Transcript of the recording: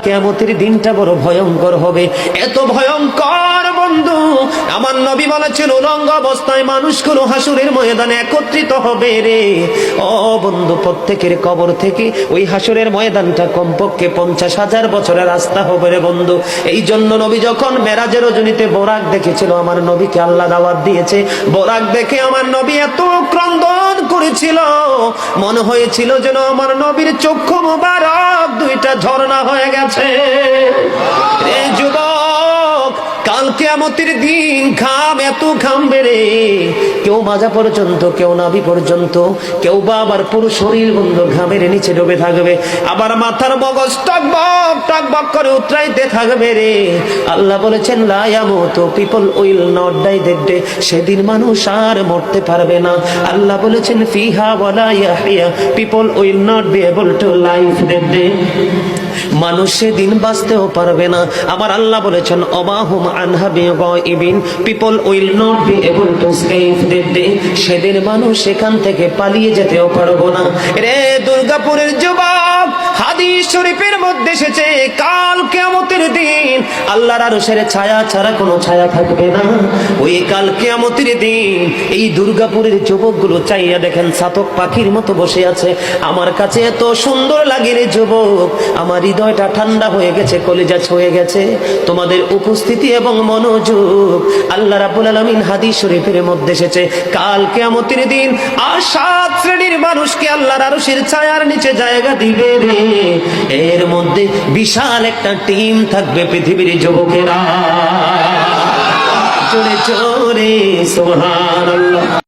কিয়ামতের দিনটা বড় ভয়ঙ্কর হবে, এত ভয়ঙ্কর বন্ধু। আমার নবী বলেছেন উলঙ্গ অবস্থায় মানুষগুলো হাসুরের ময়দানে একত্রিত হবে রে। ও বন্ধু, প্রত্যেকের কবর থেকে ওই হাসুরের ময়দানটা কমপক্ষে 50,000 বছরের রাস্তা হবে রে বন্ধু। এই জন্য নবী যখন মেরাজের রজনীতে বোরাক দেখেছিল, আমার নবীকে আল্লাহ দাওয়াত দিয়েছে, বোরাক দেখে আমার নবী এত ক্রন্দন করেছিল, মনে হয়েছিল যেন আমার নবীর চক্ষু মুবারক দুইটা ঝর্ণা হয়ে গেছে। এই যুবক, কাল কিয়ামতের দিন ঘাম এত ঘামবে রে, কেউ মাজা পর্যন্ত, কেউ নাভি পর্যন্ত, কেউ বা আবার পুরো শরীর বন্ধু ঘামের নিচে ডুবে থাকবে, আবার মাথার মগজ টকবক টকবক করে উতরাইতে থাকবে রে। আল্লাহ বলেছেন লা ইয়ামুতু, people will not die that day, সেদিন মানুষ আর মরতে পারবে না। আল্লাহ বলেছেন ফিহা ওয়ালা ইয়াহইয়া, people will not be able to live that day, মানুষ সেদিন বাঁচতেও পারবে না। আবার আল্লাহ বলেছেন অমাহুম আনহা বিগাইবিন, people will not be able to escape that day, সেদিন মানুষ সেখান থেকে পালিয়ে যেতেও পারবো না রে। দুর্গাপুরের যুবক, হাদিস শরীফের মধ্যে এসেছে কাল কিয়ামতের দিন আল্লাহর আরশের ছায়া ছাড়া কোনো ছায়া থাকবে না। ওই কাল কিয়ামতের দিন এই দুর্গাপুরের যুবকগুলো চাইয়া দেখেন চাতক পাখির মতো বসে আছে। আমার কাছে এত সুন্দর লাগে রে যুবক, আমার হৃদয়টা ঠান্ডা হয়ে গেছে, কলিজা ছুঁয়ে গেছে তোমাদের উপস্থিতি এবং মনোযোগ। আল্লাহ রাব্বুল আলামিন হাদিস শরীফের মধ্যে এসেছে কাল কিয়ামতের দিন আর 7 শ্রেণীর মানুষকে আল্লাহর আরশের ছায়ার নিচে জায়গা দিবে রে। এর মধ্যে বিশাল একটা টিম থাকবে পৃথিবীর যুবকেরা। জোরে জোরে সুবহানাল্লাহ।